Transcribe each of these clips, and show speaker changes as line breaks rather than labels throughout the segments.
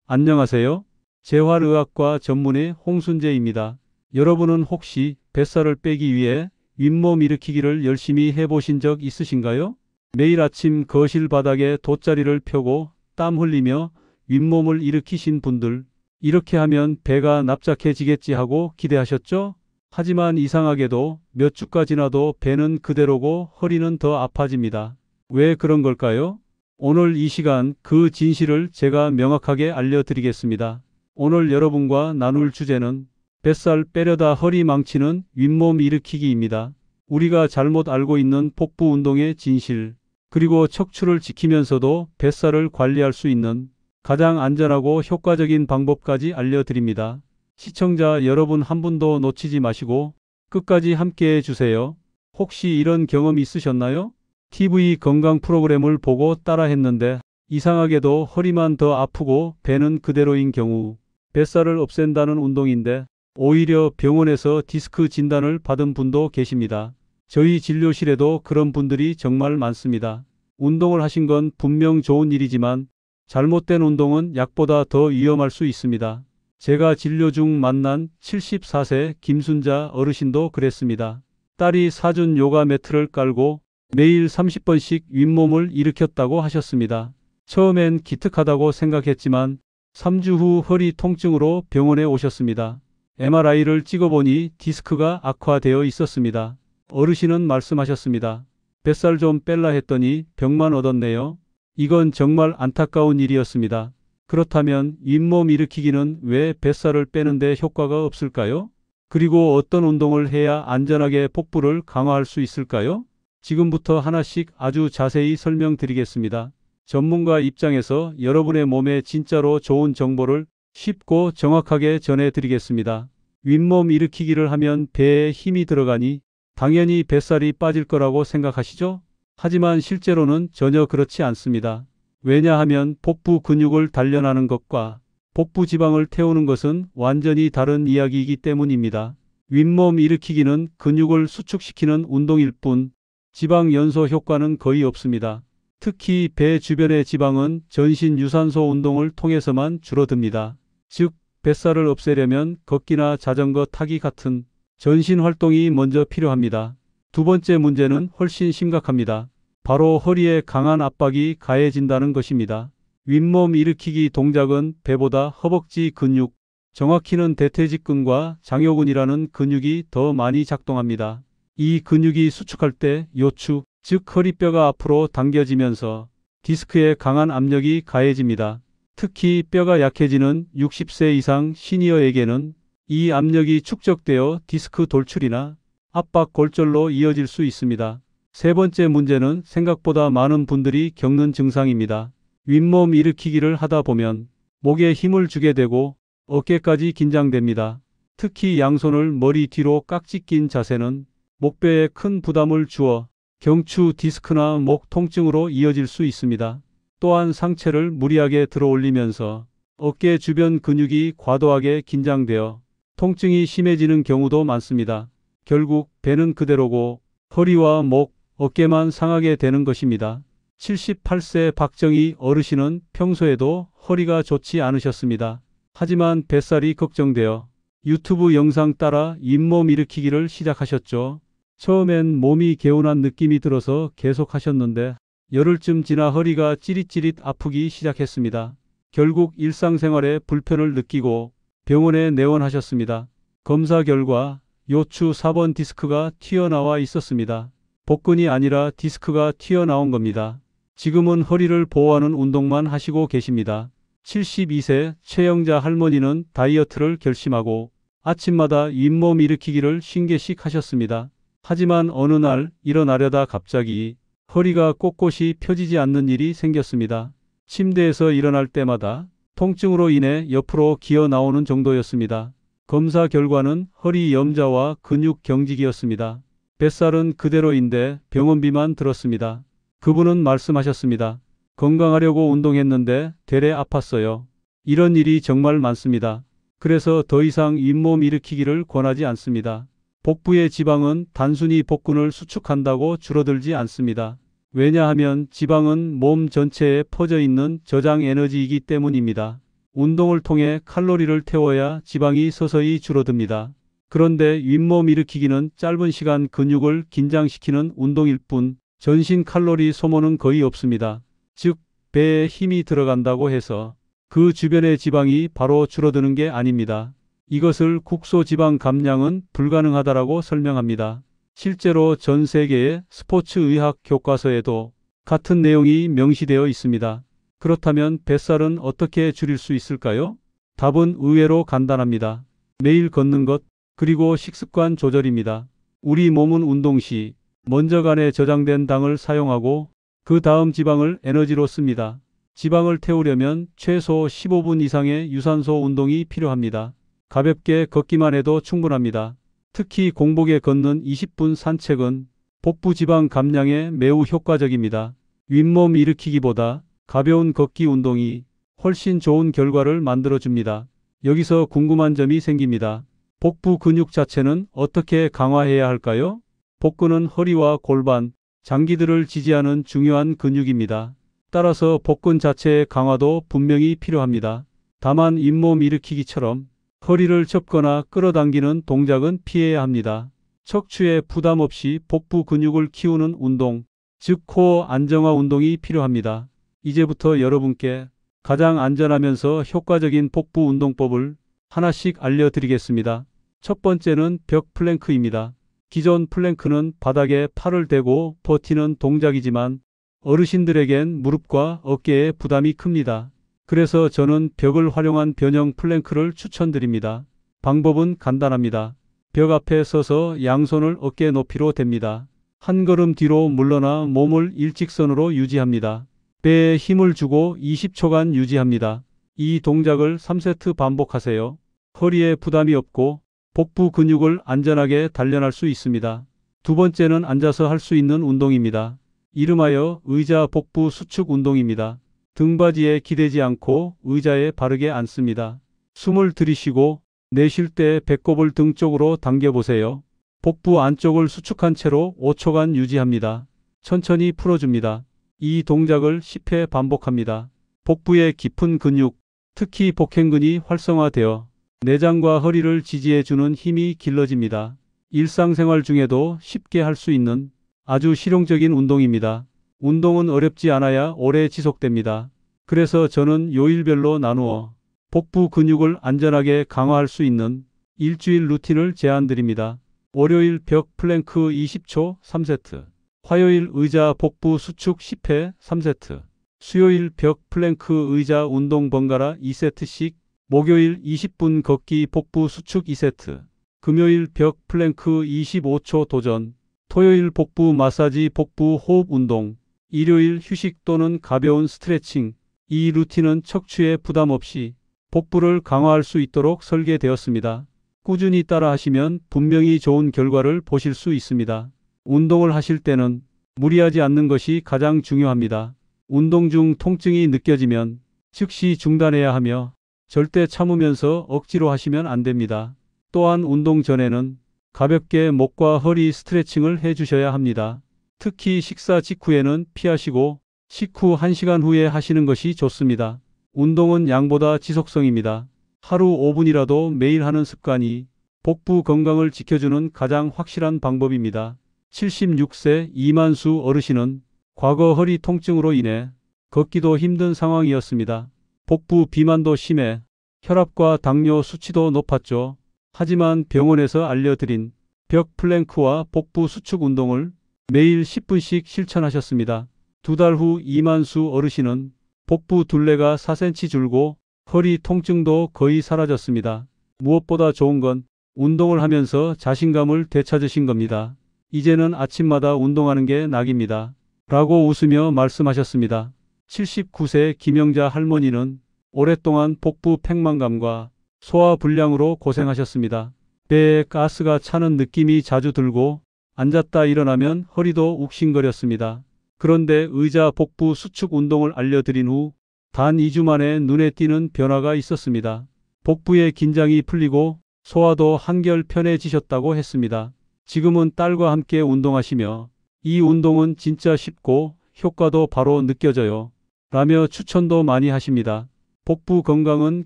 안녕하세요. 재활의학과 전문의 홍순재입니다. 여러분은 혹시 뱃살을 빼기 위해 윗몸 일으키기를 열심히 해보신 적 있으신가요? 매일 아침 거실 바닥에 돗자리를 펴고 땀 흘리며 윗몸을 일으키신 분들, 이렇게 하면 배가 납작해지겠지 하고 기대하셨죠? 하지만 이상하게도 몇 주가 지나도 배는 그대로고 허리는 더 아파집니다. 왜 그런 걸까요? 오늘 이 시간 그 진실을 제가 명확하게 알려드리겠습니다. 오늘 여러분과 나눌 주제는 뱃살 빼려다 허리 망치는 윗몸 일으키기입니다. 우리가 잘못 알고 있는 복부 운동의 진실, 그리고 척추를 지키면서도 뱃살을 관리할 수 있는 가장 안전하고 효과적인 방법까지 알려드립니다. 시청자 여러분 한 분도 놓치지 마시고 끝까지 함께 해주세요. 혹시 이런 경험 있으셨나요? TV 건강 프로그램을 보고 따라했는데 이상하게도 허리만 더 아프고 배는 그대로인 경우, 뱃살을 없앤다는 운동인데 오히려 병원에서 디스크 진단을 받은 분도 계십니다. 저희 진료실에도 그런 분들이 정말 많습니다. 운동을 하신 건 분명 좋은 일이지만 잘못된 운동은 약보다 더 위험할 수 있습니다. 제가 진료 중 만난 74세 김순자 어르신도 그랬습니다. 딸이 사준 요가 매트를 깔고 매일 30번씩 윗몸을 일으켰다고 하셨습니다. 처음엔 기특하다고 생각했지만 3주 후 허리 통증으로 병원에 오셨습니다. MRI를 찍어보니 디스크가 악화되어 있었습니다. 어르신은 말씀하셨습니다. 뱃살 좀 뺄라 했더니 병만 얻었네요. 이건 정말 안타까운 일이었습니다. 그렇다면 윗몸 일으키기는 왜 뱃살을 빼는데 효과가 없을까요? 그리고 어떤 운동을 해야 안전하게 복부를 강화할 수 있을까요? 지금부터 하나씩 아주 자세히 설명드리겠습니다. 전문가 입장에서 여러분의 몸에 진짜로 좋은 정보를 쉽고 정확하게 전해드리겠습니다. 윗몸 일으키기를 하면 배에 힘이 들어가니 당연히 뱃살이 빠질 거라고 생각하시죠? 하지만 실제로는 전혀 그렇지 않습니다. 왜냐하면 복부 근육을 단련하는 것과 복부 지방을 태우는 것은 완전히 다른 이야기이기 때문입니다. 윗몸 일으키기는 근육을 수축시키는 운동일 뿐 지방 연소 효과는 거의 없습니다. 특히 배 주변의 지방은 전신 유산소 운동을 통해서만 줄어듭니다. 즉, 뱃살을 없애려면 걷기나 자전거 타기 같은 전신 활동이 먼저 필요합니다. 두 번째 문제는 훨씬 심각합니다. 바로 허리에 강한 압박이 가해진다는 것입니다. 윗몸 일으키기 동작은 배보다 허벅지 근육, 정확히는 대퇴직근과 장요근이라는 근육이 더 많이 작동합니다. 이 근육이 수축할 때 요추, 즉 허리뼈가 앞으로 당겨지면서 디스크에 강한 압력이 가해집니다. 특히 뼈가 약해지는 60세 이상 시니어에게는 이 압력이 축적되어 디스크 돌출이나 압박 골절로 이어질 수 있습니다. 세 번째 문제는 생각보다 많은 분들이 겪는 증상입니다. 윗몸 일으키기를 하다 보면 목에 힘을 주게 되고 어깨까지 긴장됩니다. 특히 양손을 머리 뒤로 깍지 낀 자세는 목뼈에 큰 부담을 주어 경추 디스크나 목 통증으로 이어질 수 있습니다. 또한 상체를 무리하게 들어 올리면서 어깨 주변 근육이 과도하게 긴장되어 통증이 심해지는 경우도 많습니다. 결국 배는 그대로고 허리와 목, 어깨만 상하게 되는 것입니다. 78세 박정희 어르신은 평소에도 허리가 좋지 않으셨습니다. 하지만 뱃살이 걱정되어 유튜브 영상 따라 윗몸 일으키기를 시작하셨죠. 처음엔 몸이 개운한 느낌이 들어서 계속 하셨는데 열흘쯤 지나 허리가 찌릿찌릿 아프기 시작했습니다. 결국 일상생활에 불편을 느끼고 병원에 내원하셨습니다. 검사 결과 요추 4번 디스크가 튀어나와 있었습니다. 복근이 아니라 디스크가 튀어나온 겁니다. 지금은 허리를 보호하는 운동만 하시고 계십니다. 72세 최영자 할머니는 다이어트를 결심하고 아침마다 윗몸 일으키기를 50개씩 하셨습니다. 하지만 어느 날 일어나려다 갑자기 허리가 꼿꼿이 펴지지 않는 일이 생겼습니다. 침대에서 일어날 때마다 통증으로 인해 옆으로 기어 나오는 정도였습니다. 검사 결과는 허리 염좌와 근육 경직이었습니다. 뱃살은 그대로인데 병원비만 들었습니다. 그분은 말씀하셨습니다. 건강하려고 운동했는데 되레 아팠어요. 이런 일이 정말 많습니다. 그래서 더 이상 윗몸 일으키기를 권하지 않습니다. 복부의 지방은 단순히 복근을 수축한다고 줄어들지 않습니다. 왜냐하면 지방은 몸 전체에 퍼져 있는 저장 에너지이기 때문입니다. 운동을 통해 칼로리를 태워야 지방이 서서히 줄어듭니다. 그런데 윗몸 일으키기는 짧은 시간 근육을 긴장시키는 운동일 뿐 전신 칼로리 소모는 거의 없습니다. 즉, 배에 힘이 들어간다고 해서 그 주변의 지방이 바로 줄어드는 게 아닙니다. 이것을 국소 지방 감량은 불가능하다라고 설명합니다. 실제로 전 세계의 스포츠 의학 교과서에도 같은 내용이 명시되어 있습니다. 그렇다면 뱃살은 어떻게 줄일 수 있을까요? 답은 의외로 간단합니다. 매일 걷는 것, 그리고 식습관 조절입니다. 우리 몸은 운동 시 먼저 간에 저장된 당을 사용하고 그 다음 지방을 에너지로 씁니다. 지방을 태우려면 최소 15분 이상의 유산소 운동이 필요합니다. 가볍게 걷기만 해도 충분합니다. 특히 공복에 걷는 20분 산책은 복부 지방 감량에 매우 효과적입니다. 윗몸 일으키기보다 가벼운 걷기 운동이 훨씬 좋은 결과를 만들어줍니다. 여기서 궁금한 점이 생깁니다. 복부 근육 자체는 어떻게 강화해야 할까요? 복근은 허리와 골반, 장기들을 지지하는 중요한 근육입니다. 따라서 복근 자체의 강화도 분명히 필요합니다. 다만 잇몸 일으키기처럼 허리를 접거나 끌어당기는 동작은 피해야 합니다. 척추에 부담 없이 복부 근육을 키우는 운동, 즉 코어 안정화 운동이 필요합니다. 이제부터 여러분께 가장 안전하면서 효과적인 복부 운동법을 하나씩 알려드리겠습니다. 첫 번째는 벽 플랭크입니다. 기존 플랭크는 바닥에 팔을 대고 버티는 동작이지만 어르신들에겐 무릎과 어깨에 부담이 큽니다. 그래서 저는 벽을 활용한 변형 플랭크를 추천드립니다. 방법은 간단합니다. 벽 앞에 서서 양손을 어깨 높이로 댑니다. 한 걸음 뒤로 물러나 몸을 일직선으로 유지합니다. 배에 힘을 주고 20초간 유지합니다. 이 동작을 3세트 반복하세요. 허리에 부담이 없고 복부 근육을 안전하게 단련할 수 있습니다. 두 번째는 앉아서 할 수 있는 운동입니다. 이름하여 의자 복부 수축 운동입니다. 등받이에 기대지 않고 의자에 바르게 앉습니다. 숨을 들이쉬고 내쉴 때 배꼽을 등 쪽으로 당겨보세요. 복부 안쪽을 수축한 채로 5초간 유지합니다. 천천히 풀어줍니다. 이 동작을 10회 반복합니다. 복부의 깊은 근육, 특히 복행근이 활성화되어 내장과 허리를 지지해주는 힘이 길러집니다. 일상생활 중에도 쉽게 할 수 있는 아주 실용적인 운동입니다. 운동은 어렵지 않아야 오래 지속됩니다. 그래서 저는 요일별로 나누어 복부 근육을 안전하게 강화할 수 있는 일주일 루틴을 제안드립니다. 월요일 벽 플랭크 20초 3세트, 화요일 의자 복부 수축 10회 3세트, 수요일 벽 플랭크 의자 운동 번갈아 2세트씩, 목요일 20분 걷기 복부 수축 2세트, 금요일 벽 플랭크 25초 도전, 토요일 복부 마사지 복부 호흡 운동, 일요일 휴식 또는 가벼운 스트레칭. 이 루틴은 척추에 부담 없이 복부를 강화할 수 있도록 설계되었습니다. 꾸준히 따라 하시면 분명히 좋은 결과를 보실 수 있습니다. 운동을 하실 때는 무리하지 않는 것이 가장 중요합니다. 운동 중 통증이 느껴지면 즉시 중단해야 하며 절대 참으면서 억지로 하시면 안 됩니다. 또한 운동 전에는 가볍게 목과 허리 스트레칭을 해주셔야 합니다. 특히 식사 직후에는 피하시고 식후 1시간 후에 하시는 것이 좋습니다. 운동은 양보다 지속성입니다. 하루 5분이라도 매일 하는 습관이 복부 건강을 지켜주는 가장 확실한 방법입니다. 76세 이만수 어르신은 과거 허리 통증으로 인해 걷기도 힘든 상황이었습니다. 복부 비만도 심해 혈압과 당뇨 수치도 높았죠. 하지만 병원에서 알려드린 벽 플랭크와 복부 수축 운동을 매일 10분씩 실천하셨습니다. 2달 후 이만수 어르신은 복부 둘레가 4cm 줄고 허리 통증도 거의 사라졌습니다. 무엇보다 좋은 건 운동을 하면서 자신감을 되찾으신 겁니다. 이제는 아침마다 운동하는 게 낙입니다. 라고 웃으며 말씀하셨습니다. 79세 김영자 할머니는 오랫동안 복부 팽만감과 소화불량으로 고생하셨습니다. 배에 가스가 차는 느낌이 자주 들고 앉았다 일어나면 허리도 욱신거렸습니다. 그런데 의자 복부 수축 운동을 알려드린 후 단 2주 만에 눈에 띄는 변화가 있었습니다. 복부의 긴장이 풀리고 소화도 한결 편해지셨다고 했습니다. 지금은 딸과 함께 운동하시며 이 운동은 진짜 쉽고 효과도 바로 느껴져요. 라며 추천도 많이 하십니다. 복부 건강은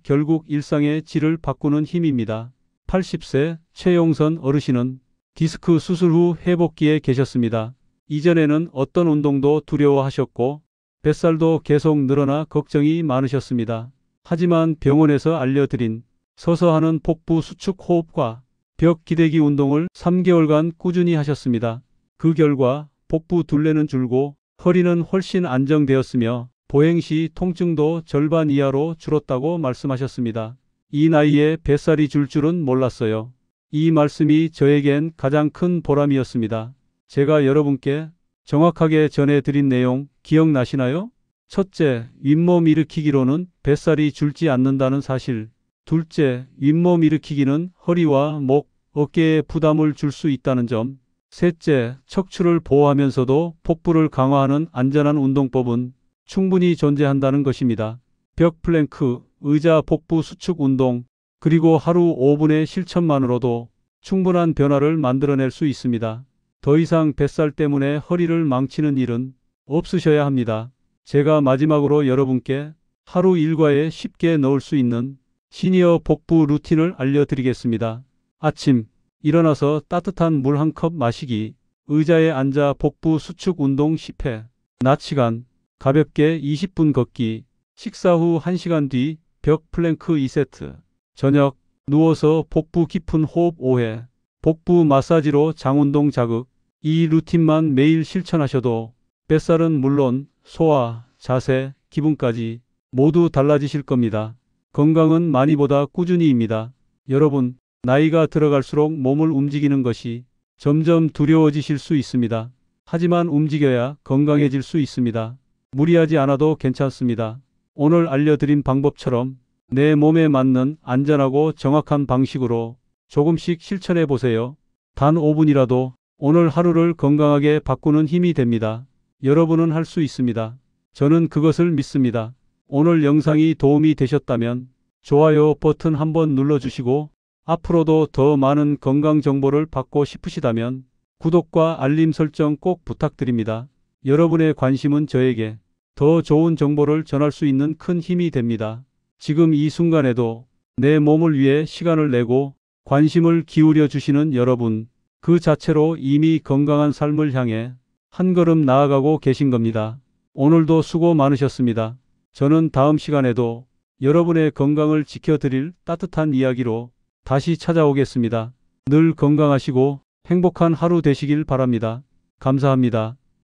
결국 일상의 질을 바꾸는 힘입니다. 80세 최용선 어르신은 디스크 수술 후 회복기에 계셨습니다. 이전에는 어떤 운동도 두려워하셨고 뱃살도 계속 늘어나 걱정이 많으셨습니다. 하지만 병원에서 알려드린 서서 하는 복부 수축 호흡과 벽 기대기 운동을 3개월간 꾸준히 하셨습니다. 그 결과 복부 둘레는 줄고 허리는 훨씬 안정되었으며 보행 시 통증도 절반 이하로 줄었다고 말씀하셨습니다. 이 나이에 뱃살이 줄 줄은 몰랐어요. 이 말씀이 저에겐 가장 큰 보람이었습니다. 제가 여러분께 정확하게 전해드린 내용 기억나시나요? 첫째, 윗몸 일으키기로는 뱃살이 줄지 않는다는 사실. 둘째, 윗몸 일으키기는 허리와 목, 어깨에 부담을 줄 수 있다는 점. 셋째, 척추를 보호하면서도 복부를 강화하는 안전한 운동법은 충분히 존재한다는 것입니다. 벽 플랭크, 의자 복부 수축 운동, 그리고 하루 5분의 실천만으로도 충분한 변화를 만들어낼 수 있습니다. 더 이상 뱃살 때문에 허리를 망치는 일은 없으셔야 합니다. 제가 마지막으로 여러분께 하루 일과에 쉽게 넣을 수 있는 시니어 복부 루틴을 알려드리겠습니다. 아침, 일어나서 따뜻한 물 한 컵 마시기, 의자에 앉아 복부 수축 운동 10회, 낮 시간, 가볍게 20분 걷기, 식사 후 1시간 뒤 벽 플랭크 2세트, 저녁, 누워서 복부 깊은 호흡 5회, 복부 마사지로 장운동 자극. 이 루틴만 매일 실천하셔도 뱃살은 물론 소화, 자세, 기분까지 모두 달라지실 겁니다. 건강은 많이보다 꾸준히입니다. 여러분, 나이가 들어갈수록 몸을 움직이는 것이 점점 두려워지실 수 있습니다. 하지만 움직여야 건강해질 수 있습니다. 무리하지 않아도 괜찮습니다. 오늘 알려드린 방법처럼 내 몸에 맞는 안전하고 정확한 방식으로 조금씩 실천해 보세요. 단 5분이라도 오늘 하루를 건강하게 바꾸는 힘이 됩니다. 여러분은 할 수 있습니다. 저는 그것을 믿습니다. 오늘 영상이 도움이 되셨다면 좋아요 버튼 한번 눌러주시고 앞으로도 더 많은 건강 정보를 받고 싶으시다면 구독과 알림 설정 꼭 부탁드립니다. 여러분의 관심은 저에게 더 좋은 정보를 전할 수 있는 큰 힘이 됩니다. 지금 이 순간에도 내 몸을 위해 시간을 내고 관심을 기울여 주시는 여러분, 그 자체로 이미 건강한 삶을 향해 한 걸음 나아가고 계신 겁니다. 오늘도 수고 많으셨습니다. 저는 다음 시간에도 여러분의 건강을 지켜드릴 따뜻한 이야기로 다시 찾아오겠습니다. 늘 건강하시고 행복한 하루 되시길 바랍니다. 감사합니다.